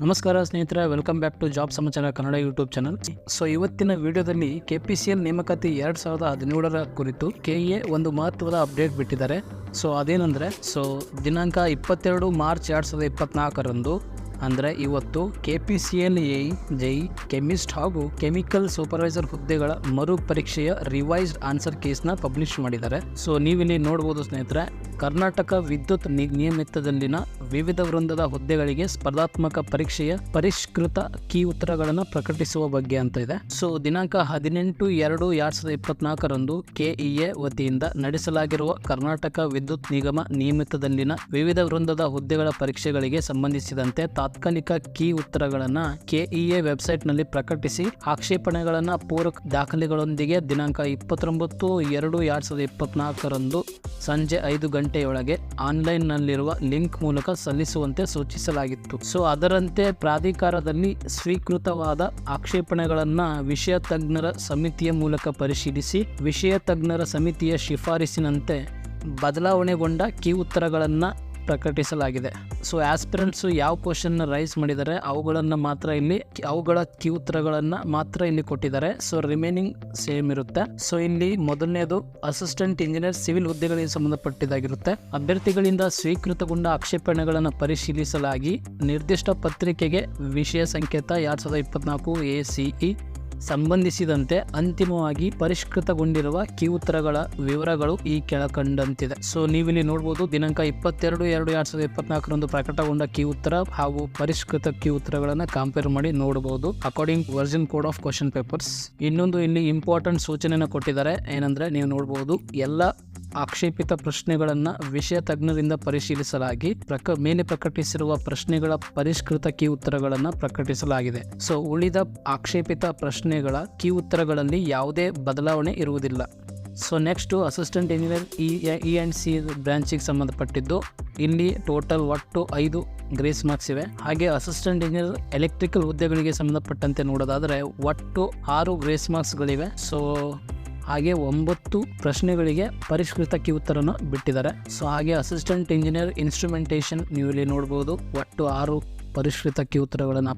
ನಮಸ್ಕಾರ ಸ್ನೇಹಿತರೆ, welcome back to job ಸಮಾಚಾರ ಕನ್ನಡ ಯೂಟ್ಯೂಬ್ ಚಾನಲ್. ಇವತ್ತಿನ ವಿಡಿಯೋದಲ್ಲಿ KPCL ನೇಮಕಾತಿ 2017ರ ಕುರಿತು KEA ಒಂದು ಮಹತ್ವದ ಅಪ್ಡೇಟ್ ಬಿಟ್ಟಿದ್ದಾರೆ. ಅದೇನೆಂದರೆ ದಿನಾಂಕ 22 ಮಾರ್ಚ್ 2024ರಂದು ಅಂದರೆ ಇವತ್ತು KPCL JE ಕೆಮಿಸ್ಟ್ ಹಾಗೂ ಕೆಮಿಕಲ್ ಸೂಪರ್ವೈಸರ್ ಹುದ್ದೆಗಳ ಮರು ಪರೀಕ್ಷೆಯ ರಿವೈಸ್ಡ್ ಆನ್ಸರ್ ಕೇಸ್ನ ಪಬ್ಲಿಷ್ ಮಾಡಿದ್ದಾರೆ. ನೀವಿಲ್ಲಿ ನೋಡ್ಬೋದು ಸ್ನೇಹಿತರೆ, ಕರ್ನಾಟಕ ವಿದ್ಯುತ್ ನಿಯಮಿತದಲ್ಲಿನ ವಿವಿಧ ವೃಂದದ ಹುದ್ದೆಗಳಿಗೆ ಸ್ಪರ್ಧಾತ್ಮಕ ಪರೀಕ್ಷೆಯ ಪರಿಷ್ಕೃತ ಕೀ ಉತ್ತರಗಳನ್ನು ಪ್ರಕಟಿಸುವ ಬಗ್ಗೆ ಅಂತ ಇದೆ. ದಿನಾಂಕ 18/2/2024ರಂದು KEA ವತಿಯಿಂದ ನಡೆಸಲಾಗಿರುವ ಕರ್ನಾಟಕ ವಿದ್ಯುತ್ ನಿಗಮ ನಿಯಮಿತದಲ್ಲಿನ ವಿವಿಧ ವೃಂದದ ಹುದ್ದೆಗಳ ಪರೀಕ್ಷೆಗಳಿಗೆ ಸಂಬಂಧಿಸಿದಂತೆ ತಾತ್ಕಾಲಿಕ ಕೀ ಉತ್ತರಗಳನ್ನು KEA ವೆಬ್ಸೈಟ್ನಲ್ಲಿ ಪ್ರಕಟಿಸಿ ಆಕ್ಷೇಪಣೆಗಳನ್ನು ಪೂರಕ ದಾಖಲೆಗಳೊಂದಿಗೆ ದಿನಾಂಕ 29/2/2024ರಂದು ಸಂಜೆ 5 ಗಂಟೆಯೊಳಗೆ ಆನ್ಲೈನ್ನಲ್ಲಿರುವ ಲಿಂಕ್ ಮೂಲಕ ಸಲ್ಲಿಸುವಂತೆ ಸೂಚಿಸಲಾಗಿತ್ತು. ಅದರಂತೆ ಪ್ರಾಧಿಕಾರದಲ್ಲಿ ಸ್ವೀಕೃತವಾದ ಆಕ್ಷೇಪಣೆಗಳನ್ನು ವಿಷಯ ತಜ್ಞರ ಸಮಿತಿಯ ಮೂಲಕ ಪರಿಶೀಲಿಸಿ ವಿಷಯ ತಜ್ಞರ ಸಮಿತಿಯ ಶಿಫಾರಸಿನಂತೆ ಬದಲಾವಣೆಗೊಂಡ ಕೀ ಉತ್ತರಗಳನ್ನು ಪ್ರಕಟಿಸಲಾಗಿದೆ. ಆಸ್ಪಿರೆಂಟ್ಸು ಯಾವ ಕ್ವಶನ್ನ ರೈಸ್ ಮಾಡಿದ್ದಾರೆ ಅವುಗಳ ಕೀ ಉತ್ತರಗಳನ್ನು ಮಾತ್ರ ಇಲ್ಲಿ ಕೊಟ್ಟಿದ್ದಾರೆ. ರಿಮೈನಿಂಗ್ ಸೇಮ್ ಇರುತ್ತೆ. ಇಲ್ಲಿ ಮೊದಲನೇದು ಅಸಿಸ್ಟೆಂಟ್ ಇಂಜಿನಿಯರ್ ಸಿವಿಲ್ ಹುದ್ದೆಗಳಿಗೆ ಸಂಬಂಧಪಟ್ಟಿದ್ದಾಗಿರುತ್ತೆ. ಅಭ್ಯರ್ಥಿಗಳಿಂದ ಸ್ವೀಕೃತಗೊಂಡ ಆಕ್ಷೇಪಣೆಗಳನ್ನು ಪರಿಶೀಲಿಸಲಾಗಿ ನಿರ್ದಿಷ್ಟ ಪತ್ರಿಕೆಗೆ ವಿಷಯ ಸಂಕೇತ 2024 ACE ಸಂಬಂಧಿಸಿದಂತೆ ಅಂತಿಮವಾಗಿ ಪರಿಷ್ಕೃತಗೊಂಡಿರುವ ಕೀ ಉತ್ತರಗಳ ವಿವರಗಳು ಈ ಕೆಳಕಂಡಂತಿದೆ. ನೀವಿಲ್ಲಿ ನೋಡ್ಬೋದು, ದಿನಾಂಕ 22/2/2024ರಂದು ಪ್ರಕಟಗೊಂಡ ಕೀ ಉತ್ತರ ಹಾಗೂ ಪರಿಷ್ಕೃತ ಕೀ ಉತ್ತರಗಳನ್ನು ಕಂಪೇರ್ ಮಾಡಿ ನೋಡಬಹುದು according Virgin code of question papers. ಇನ್ನೊಂದು ಇಲ್ಲಿ ಇಂಪಾರ್ಟೆಂಟ್ ಸೂಚನೆಯನ್ನು ಕೊಟ್ಟಿದ್ದಾರೆ. ಏನಂದ್ರೆ ನೀವು ನೋಡಬಹುದು, ಎಲ್ಲ ಆಕ್ಷೇಪಿತ ಪ್ರಶ್ನೆಗಳನ್ನು ವಿಷಯ ತಜ್ಞರಿಂದ ಪರಿಶೀಲಿಸಲಾಗಿ ಮೇಲೆ ಪ್ರಕಟಿಸಿರುವ ಪ್ರಶ್ನೆಗಳ ಪರಿಷ್ಕೃತ ಕೀ ಉತ್ತರಗಳನ್ನು ಪ್ರಕಟಿಸಲಾಗಿದೆ. ಉಳಿದ ಆಕ್ಷೇಪಿತ ಪ್ರಶ್ನೆಗಳ ಕೀ ಉತ್ತರಗಳಲ್ಲಿ ಯಾವುದೇ ಬದಲಾವಣೆ ಇರುವುದಿಲ್ಲ. ನೆಕ್ಸ್ಟ್ ಅಸಿಸ್ಟೆಂಟ್ ಇಂಜಿನಿಯರ್ E&C ಬ್ರಾಂಚಿಗೆ ಸಂಬಂಧಪಟ್ಟಿದ್ದು ಇಲ್ಲಿ ಟೋಟಲ್ ಒಟ್ಟು 5 ಗ್ರೇಸ್ ಮಾರ್ಕ್ಸ್ ಇವೆ. ಹಾಗೆ ಅಸಿಸ್ಟೆಂಟ್ ಇಂಜಿನಿಯರ್ ಎಲೆಕ್ಟ್ರಿಕಲ್ ಹುದ್ದೆಗಳಿಗೆ ಸಂಬಂಧಪಟ್ಟಂತೆ ನೋಡೋದಾದರೆ ಒಟ್ಟು 6 ಗ್ರೇಸ್ ಮಾರ್ಕ್ಸ್ಗಳಿವೆ. ಹಾಗೆ 9 ಪ್ರಶ್ನೆಗಳಿಗೆ ಪರಿಷ್ಕೃತ ಕೀ ಉತ್ತರನ ಬಿಟ್ಟಿದ್ದಾರೆ. ಹಾಗೆ ಅಸಿಸ್ಟೆಂಟ್ ಇಂಜಿನಿಯರ್ ಇನ್ಸ್ಟ್ರುಮೆಂಟೇಷನ್ ನೀವು ಇಲ್ಲಿ ನೋಡಬಹುದು, ಒಟ್ಟು 6 ಪರಿಷ್ಕೃತ ಕೀ ಉತ್ತರಗಳನ್ನು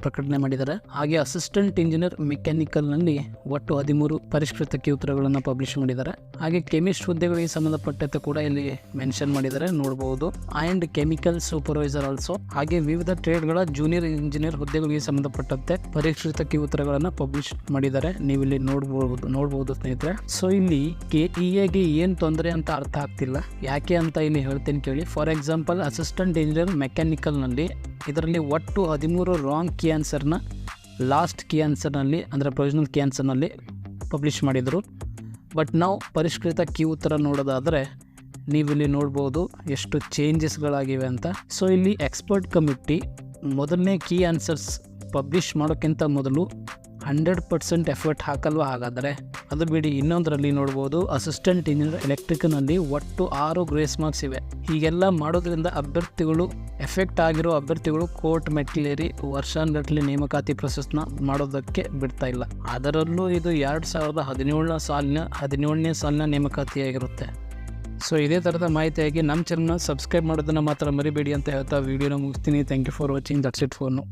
ಪ್ರಕಟಣೆ ಮಾಡಿದ್ದಾರೆ. ಹಾಗೆ ಅಸಿಸ್ಟೆಂಟ್ ಇಂಜಿನಿಯರ್ ಮೆಕ್ಯಾನಿಕಲ್ನಲ್ಲಿ ಒಟ್ಟು 13 ಪರಿಷ್ಕೃತ ಕೀ ಉತ್ತರಗಳನ್ನು ಪಬ್ಲಿಷ್ ಮಾಡಿದ್ದಾರೆ. ಹಾಗೆ ಕೆಮಿಸ್ಟ್ ಹುದ್ದೆಗಳಿಗೆ ಸಂಬಂಧಪಟ್ಟಂತೆ ಕೂಡ ಇಲ್ಲಿ ಮೆನ್ಷನ್ ಮಾಡಿದ್ದಾರೆ, ನೋಡಬಹುದು. And chemical supervisor also. ಹಾಗೆ ವಿವಿಧ ಟ್ರೇಡ್ಗಳ ಜೂನಿಯರ್ ಇಂಜಿನಿಯರ್ ಹುದ್ದೆಗಳಿಗೆ ಸಂಬಂಧಪಟ್ಟಂತೆ ಪರಿಷ್ಕೃತ ಕೀ ಉತ್ತರಗಳನ್ನು ಪಬ್ಲಿಷ್ ಮಾಡಿದ್ದಾರೆ. ನೀವು ಇಲ್ಲಿ ನೋಡಬಹುದು ಸ್ನೇಹಿತರೆ. ಇಲ್ಲಿ KEAಗೆ ಏನು ತೊಂದರೆ ಅಂತ ಅರ್ಥ ಆಗ್ತಿಲ್ಲ. ಯಾಕೆ ಅಂತ ಇಲ್ಲಿ ಹೇಳ್ತೀನಿ ಕೇಳಿ. ಫಾರ್ ಎಕ್ಸಾಂಪಲ್, ಅಸಿಸ್ಟೆಂಟ್ ಇಂಜಿನಿಯರ್ ಮೆಕ್ಯಾನಿಕಲ್ನಲ್ಲಿ ಇದರಲ್ಲಿ ಒಟ್ಟು 13 ರಾಂಗ್ ಕೀ ಆನ್ಸರ್ನ ಲಾಸ್ಟ್ ಕೀ ಆನ್ಸರ್ನಲ್ಲಿ ಅಂದರೆ ಪ್ರೊವಿಷನಲ್ ಕೀ ಆನ್ಸರ್ನಲ್ಲಿ ಪಬ್ಲಿಷ್ ಮಾಡಿದರು. ಬಟ್ ನಾವು ಪರಿಷ್ಕೃತ ಕೀ ಉತ್ತರ ನೋಡೋದಾದರೆ ನೀವಿಲ್ಲಿ ನೋಡ್ಬೋದು ಎಷ್ಟು ಚೇಂಜಸ್ಗಳಾಗಿವೆ ಅಂತ. ಇಲ್ಲಿ ಎಕ್ಸ್ಪರ್ಟ್ ಕಮಿಟಿ ಮೊದಲನೇ ಕೀ ಆನ್ಸರ್ಸ್ ಪಬ್ಲಿಷ್ ಮಾಡೋಕ್ಕಿಂತ ಮೊದಲು 100% ಎಫರ್ಟ್ ಹಾಕಲ್ವಾ? ಹಾಗಾದರೆ ಅದು ಬಿಡಿ. ಇನ್ನೊಂದರಲ್ಲಿ ನೋಡ್ಬೋದು, ಅಸಿಸ್ಟೆಂಟ್ ಇಂಜಿನಿಯರ್ ಎಲೆಕ್ಟ್ರಿಕಲ್ನಲ್ಲಿ ಒಟ್ಟು 6 ಗ್ರೇಸ್ ಮಾರ್ಕ್ಸ್ ಇವೆ. ಹೀಗೆಲ್ಲ ಮಾಡೋದ್ರಿಂದ ಎಫೆಕ್ಟ್ ಆಗಿರೋ ಅಭ್ಯರ್ಥಿಗಳು ಕೋರ್ಟ್ ಮೆಟ್ಟಿಲೇರಿ ವರ್ಷಾನುಗಟ್ಟಲೆ ನೇಮಕಾತಿ ಪ್ರೊಸೆಸ್ನ ಮಾಡೋದಕ್ಕೆ ಬಿಡ್ತಾ ಇಲ್ಲ. ಅದರಲ್ಲೂ ಇದು 2017ನೇ ಸಾಲಿನ ನೇಮಕಾತಿಯಾಗಿರುತ್ತೆ. ಇದೇ ಥರದ ಮಾಹಿತಿಯಾಗಿ ನಮ್ಮ ಚಾನಲ್ನ ಸಬ್ಸ್ಕ್ರೈಬ್ ಮಾಡೋದನ್ನು ಮಾತ್ರ ಮರಿಬೇಡಿ ಅಂತ ಹೇಳ್ತಾ ವಿಡಿಯೋನ ಮುಗಿಸ್ತೀನಿ. Thank you for watching. That's it for now.